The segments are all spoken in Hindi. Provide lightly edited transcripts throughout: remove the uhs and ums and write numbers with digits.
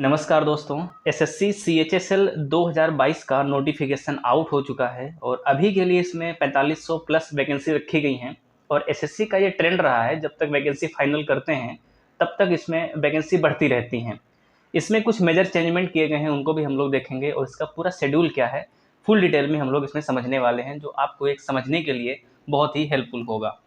नमस्कार दोस्तों। एसएससी सीएचएसएल 2022 का नोटिफिकेशन आउट हो चुका है और अभी के लिए इसमें 4500 प्लस वैकेंसी रखी गई हैं। और एसएससी का ये ट्रेंड रहा है, जब तक वैकेंसी फाइनल करते हैं तब तक इसमें वैकेंसी बढ़ती रहती हैं। इसमें कुछ मेजर चेंजमेंट किए गए हैं, उनको भी हम लोग देखेंगे और इसका पूरा शेड्यूल क्या है फुल डिटेल में हम लोग इसमें समझने वाले हैं, जो आपको एक समझने के लिए बहुत ही हेल्पफुल होगा।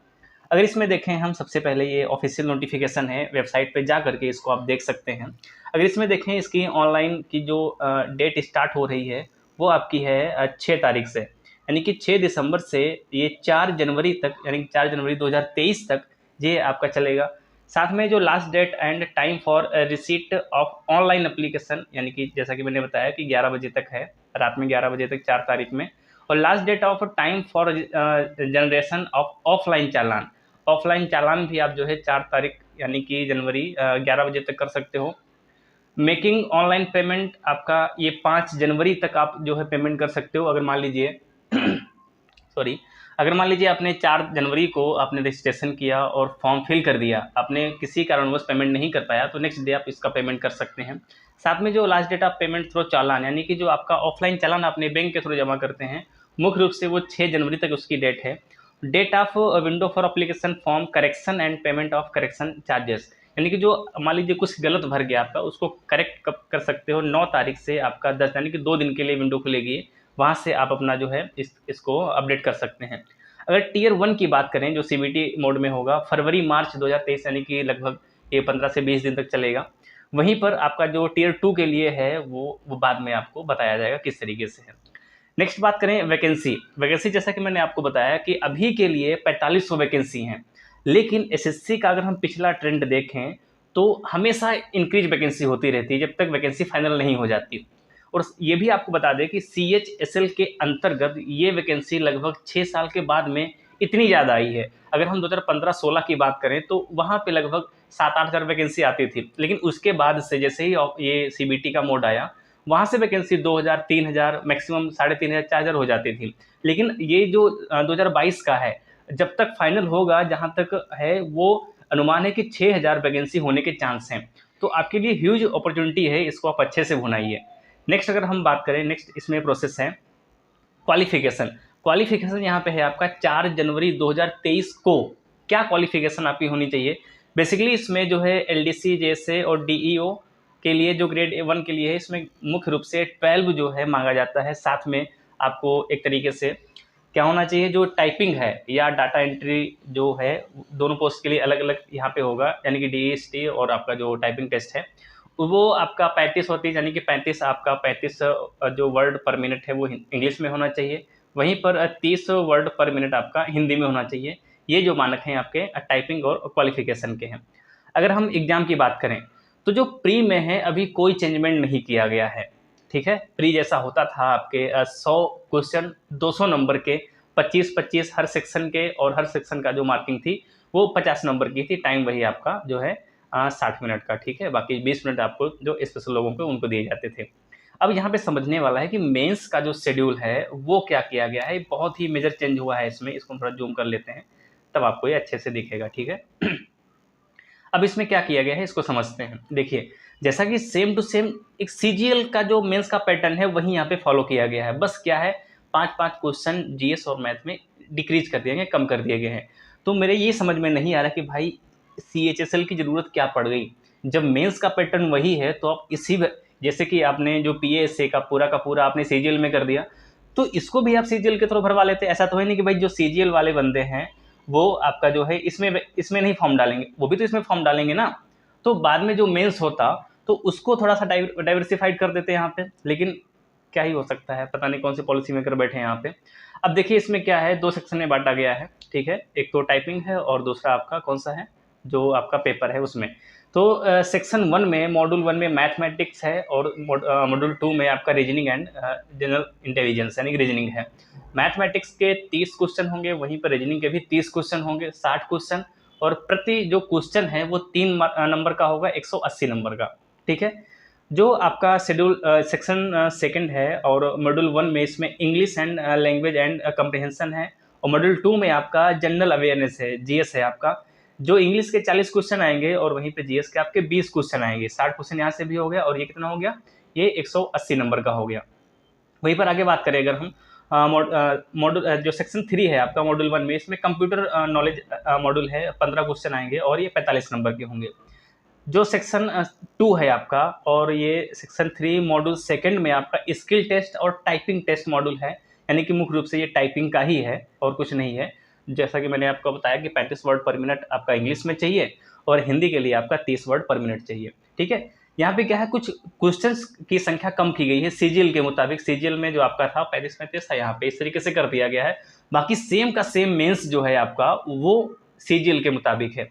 अगर इसमें देखें हम, सबसे पहले ये ऑफिशियल नोटिफिकेशन है, वेबसाइट पे जा करके इसको आप देख सकते हैं। अगर इसमें देखें, इसकी ऑनलाइन की जो डेट स्टार्ट हो रही है वो आपकी है 6 तारीख से, यानी कि 6 दिसंबर से ये 4 जनवरी तक, यानी 4 जनवरी 2023 तक ये आपका चलेगा। साथ में जो last date and time for receipt of online application, यानी कि जैसा कि मैंने बताया कि 11 बजे तक है, रात में 11 बजे तक 4 तारीख में। और last date of time for generation of offline चालान, ऑफलाइन चालान भी आप जो है 4 तारीख यानी कि जनवरी 11 बजे तक कर सकते हो। मेकिंग ऑनलाइन पेमेंट आपका ये 5 जनवरी तक आप जो है पेमेंट कर सकते हो। अगर मान लीजिए अगर मान लीजिए आपने 4 जनवरी को आपने रजिस्ट्रेशन किया और फॉर्म फिल कर दिया, आपने किसी कारणवश पेमेंट नहीं कर पाया, तो नेक्स्ट डे आप इसका पेमेंट कर सकते हैं। साथ में जो last date of payment through चालान, यानी कि जो आपका ऑफलाइन चालान अपने बैंक के थ्रू जमा करते हैं, मुख्य रूप से वो 6 जनवरी तक उसकी डेट है। Date of window for application form correction and payment of correction charges, यानी कि जो मान लीजिए कुछ गलत भर गया आपका, उसको करेक्ट कब कर सकते हो, 9 तारीख से आपका 10 यानी कि 2 दिन के लिए विंडो खुलेगी, वहाँ से आप अपना जो है इसको अपडेट कर सकते हैं। अगर टियर 1 की बात करें, जो सीबीटी मोड में होगा, फरवरी मार्च 2023 यानी कि लगभग ये 15 से 20 दिन तक चलेगा। वहीं पर आपका जो टियर 2 के लिए है वो बाद में आपको बताया जाएगा किस तरीके से है। नेक्स्ट बात करें वैकेंसी, जैसा कि मैंने आपको बताया कि अभी के लिए 4500 वैकेंसी हैं, लेकिन एसएससी का अगर हम पिछला ट्रेंड देखें तो हमेशा इंक्रीज वैकेंसी होती रहती है जब तक वैकेंसी फाइनल नहीं हो जाती। और ये भी आपको बता दें कि सीएचएसएल के अंतर्गत ये वैकेंसी लगभग 6 साल के बाद में इतनी ज़्यादा आई है। अगर हम 2015-16 की बात करें तो वहाँ पे लगभग 7-8 हज़ार वैकेंसी आती थी, लेकिन उसके बाद से जैसे ही ये सीबीटी का मोड आया, वहाँ से वैकेंसी 2000, 3000, मैक्सिमम 3500, 4000 हो जाती थी। लेकिन ये जो 2022 का है, जब तक फाइनल होगा, जहाँ तक है वो अनुमान है कि 6000 वैकेंसी होने के चांस हैं। तो आपके लिए ह्यूज अपॉर्चुनिटी है, इसको आप अच्छे से भुनाइए। नेक्स्ट अगर हम बात करें, नेक्स्ट इसमें प्रोसेस है क्वालिफिकेशन यहाँ पे है आपका 4 जनवरी 2023 को क्या क्वालिफिकेशन आपकी होनी चाहिए। बेसिकली इसमें जो है एलडीसी जैसे और डीईओ के लिए जो ग्रेड 1 के लिए है, इसमें मुख्य रूप से 12 जो है मांगा जाता है। साथ में आपको एक तरीके से क्या होना चाहिए, जो टाइपिंग है या डाटा एंट्री जो है, दोनों पोस्ट के लिए अलग अलग यहाँ पे होगा, यानी कि डीएसटी और आपका जो टाइपिंग टेस्ट है वो आपका 35 होती है, यानी कि 35 आपका 35 जो वर्ड पर मिनट है वो इंग्लिश में होना चाहिए। वहीं पर 30 वर्ड पर मिनट आपका हिंदी में होना चाहिए। ये जो मानक हैं आपके टाइपिंग और क्वालिफिकेशन के हैं। अगर हम एग्जाम की बात करें तो जो प्री में है अभी कोई चेंजमेंट नहीं किया गया है, ठीक है। प्री जैसा होता था आपके 100 क्वेश्चन 200 नंबर के, 25-25 हर सेक्शन के, और हर सेक्शन का जो मार्किंग थी वो 50 नंबर की थी। टाइम वही आपका जो है 60 मिनट का, ठीक है। बाकी 20 मिनट आपको जो स्पेशल लोगों को उनको दिए जाते थे। अब यहाँ पे समझने वाला है कि मेंस का जो शेड्यूल है वो क्या किया गया है। बहुत ही मेजर चेंज हुआ है इसमें, इसको थोड़ा जूम कर लेते हैं तब आपको ये अच्छे से दिखेगा, ठीक है। अब इसमें क्या किया गया है इसको समझते हैं। देखिए, जैसा कि सेम टू सेम एक सीजीएल का जो मेंस का पैटर्न है वही यहाँ पे फॉलो किया गया है। बस क्या है, 5-5 क्वेश्चन जीएस और मैथ में डिक्रीज कर दिए गए, कम कर दिए गए हैं। तो मेरे ये समझ में नहीं आ रहा कि भाई सीएचएसएल की ज़रूरत क्या पड़ गई, जब मेंस का पैटर्न वही है तो आप जैसे कि आपने जो पीएसए का पूरा आपने सीजीएल में कर दिया, तो इसको भी आप सीजीएल के थ्रू भरवा लेते। ऐसा तो है नहीं कि भाई जो सीजीएल वाले बंदे हैं वो आपका जो है इसमें नहीं फॉर्म डालेंगे, वो भी तो इसमें फॉर्म डालेंगे ना। तो बाद में जो मेंस होता तो उसको थोड़ा सा डाइवर्सिफाइड कर देते यहाँ पे, लेकिन क्या ही हो सकता है, पता नहीं कौन सी पॉलिसी मेकर बैठे हैं यहाँ पे। अब देखिए इसमें क्या है, 2 सेक्शन में बांटा गया है, ठीक है। एक तो टाइपिंग है और दूसरा आपका कौन सा है, जो आपका पेपर है उसमें। तो सेक्शन 1 में, मॉड्यूल 1 में मैथमेटिक्स है और मॉड्यूल 2 में आपका रीजनिंग एंड जनरल इंटेलिजेंस यानी कि रीजनिंग है। मैथमेटिक्स के 30 क्वेश्चन होंगे, वहीं पर रीजनिंग के भी 30 क्वेश्चन होंगे, 60 क्वेश्चन, और प्रति जो क्वेश्चन है वो 3 नंबर का होगा, 180 नंबर का, ठीक है। जो आपका शेड्यूल सेक्शन 2 है और मॉड्यूल 1 में इसमें इंग्लिश एंड लैंग्वेज एंड कम्प्रिहेंशन है, और मॉड्यूल 2 में आपका जनरल अवेयरनेस है, जीएस है आपका। जो इंग्लिश के 40 क्वेश्चन आएंगे और वहीं पे जीएस के आपके 20 क्वेश्चन आएंगे। 60 क्वेश्चन यहाँ से भी हो गया और ये कितना हो गया, ये 180 नंबर का हो गया। वहीं पर आगे बात करें अगर हम मॉड्यूल जो सेक्शन 3 है आपका मॉड्यूल 1 में, इसमें कंप्यूटर नॉलेज मॉड्यूल है, 15 क्वेश्चन आएंगे और ये 45 नंबर के होंगे। जो सेक्शन 2 है आपका और ये सेक्शन 3 मॉड्यूल 2 में आपका स्किल टेस्ट और टाइपिंग टेस्ट मॉड्यूल है, यानी कि मुख्य रूप से ये टाइपिंग का ही है और कुछ नहीं है। जैसा कि मैंने आपको बताया कि 35 वर्ड पर मिनट आपका इंग्लिश में चाहिए और हिंदी के लिए आपका 30 वर्ड पर मिनट चाहिए। ठीक है, यहाँ पे क्या है, कुछ क्वेश्चंस की संख्या कम की गई है सीजीएल के मुताबिक। सीजीएल में जो आपका था 35-35 था, यहाँ पे इस तरीके से कर दिया गया है। बाकी सेम का सेम मेंस जो है आपका वो सीजीएल के मुताबिक है।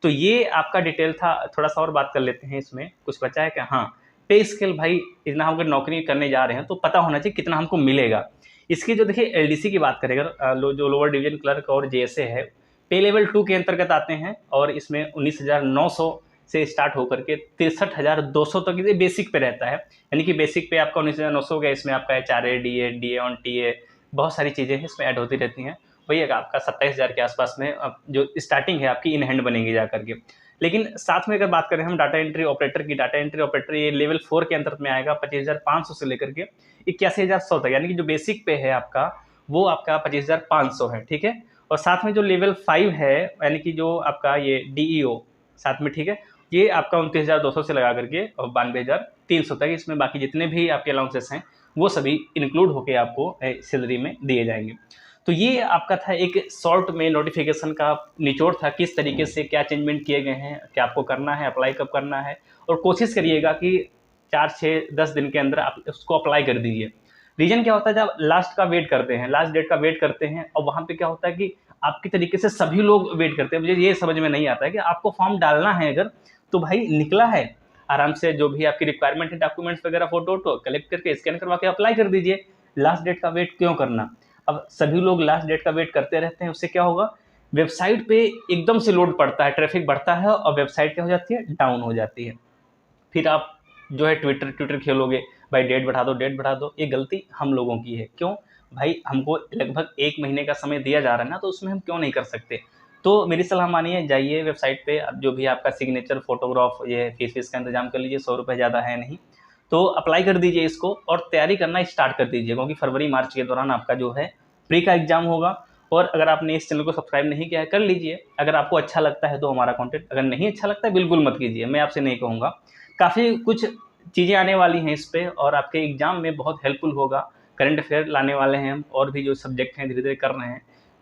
तो ये आपका डिटेल था। थोड़ा सा और बात कर लेते हैं, इसमें कुछ बचा है क्या? हाँ, पे स्केल भाई, इतना हम अगर नौकरी करने जा रहे हैं तो पता होना चाहिए कितना हमको मिलेगा। इसकी जो देखिए एलडीसी की बात करें अगर, जो लोअर डिवीजन क्लर्क और जेएसए है, पे लेवल 2 के अंतर्गत आते हैं और इसमें 19,900 से स्टार्ट होकर के 63,200 तक ये बेसिक पे रहता है। यानी कि बेसिक पे आपका 19,900 का, इसमें आपका HRA, DA ऑन TA, बहुत सारी चीज़ें हैं इसमें ऐड होती रहती हैं। वही आपका 27,000 के आसपास में जो स्टार्टिंग है आपकी इन हैंड बनेगी जा करके। लेकिन साथ में अगर बात करें हम डाटा एंट्री ऑपरेटर की, डाटा एंट्री ऑपरेटर ये लेवल 4 के अंतर्गत में आएगा, 25,500 से लेकर के 81,100 तक। यानी कि जो बेसिक पे है आपका वो आपका 25,500 है। ठीक है, और साथ में जो लेवल 5 है, यानी कि जो आपका ये DEO साथ में, ठीक है, ये आपका 29,200 से लगा करके और 92,300 तक। इसमें बाकी जितने भी आपके अलाउंसेस हैं वो सभी इंक्लूड होके आपको सैलरी में दिए जाएंगे। तो ये आपका था एक शॉर्ट में नोटिफिकेशन का निचोड़ था, किस तरीके से क्या चेंजमेंट किए गए हैं, क्या आपको करना है, अप्लाई कब करना है। और कोशिश करिएगा कि 4-6-10 दिन के अंदर आप उसको अप्लाई कर दीजिए। रीजन क्या होता है, जब लास्ट का वेट करते हैं, लास्ट डेट का वेट करते हैं, और वहाँ पे क्या होता है कि आपकी तरीके से सभी लोग वेट करते हैं। मुझे ये समझ में नहीं आता है कि आपको फॉर्म डालना है अगर, तो भाई निकला है, आराम से जो भी आपकी रिक्वायरमेंट है, डॉक्यूमेंट्स वगैरह फोटो कलेक्ट करके स्कैन करवा के अप्लाई कर दीजिए। लास्ट डेट का वेट क्यों करना? अब सभी लोग लास्ट डेट का वेट करते रहते हैं, उससे क्या होगा, वेबसाइट पे एकदम से लोड पड़ता है, ट्रैफिक बढ़ता है और वेबसाइट क्या हो जाती है, डाउन हो जाती है। फिर आप जो है ट्विटर खेलोगे, भाई डेट बढ़ा दो, डेट बढ़ा दो। ये गलती हम लोगों की है। क्यों भाई, हमको लगभग 1 महीने का समय दिया जा रहा है ना, तो उसमें हम क्यों नहीं कर सकते? तो मेरी सलाह मानिए, जाइए वेबसाइट पे, अब जो भी आपका सिग्नेचर, फोटोग्राफ, ये फीस का इंतजाम कर लीजिए, 100 रुपये ज़्यादा है नहीं, तो अप्लाई कर दीजिए इसको और तैयारी करना स्टार्ट कर दीजिए। क्योंकि फरवरी-मार्च के दौरान आपका जो है प्री का एग्जाम होगा। और अगर आपने इस चैनल को सब्सक्राइब नहीं किया है, कर लीजिए। अगर आपको अच्छा लगता है तो हमारा कंटेंट, अगर नहीं अच्छा लगता है बिल्कुल मत कीजिए, मैं आपसे नहीं कहूँगा। काफ़ी कुछ चीज़ें आने वाली हैं इस पे और आपके एग्जाम में बहुत हेल्पफुल होगा। करंट अफेयर लाने वाले हैं हम, और भी जो सब्जेक्ट हैं धीरे-धीरे कर रहे हैं।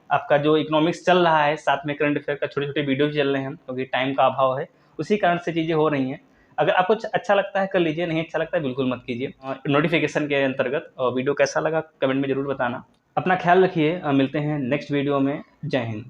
आपका जो इकोनॉमिक्स चल रहा है, साथ में करंट अफेयर का छोटे-छोटे वीडियो चल रहे हैं, क्योंकि टाइम का अभाव है, उसी कारण से चीज़ें हो रही हैं। अगर आपको अच्छा लगता है कर लीजिए, नहीं अच्छा लगता है बिल्कुल मत कीजिए। नोटिफिकेशन के अंतर्गत वीडियो कैसा लगा कमेंट में ज़रूर बताना। अपना ख्याल रखिए, मिलते हैं नेक्स्ट वीडियो में। जय हिंद।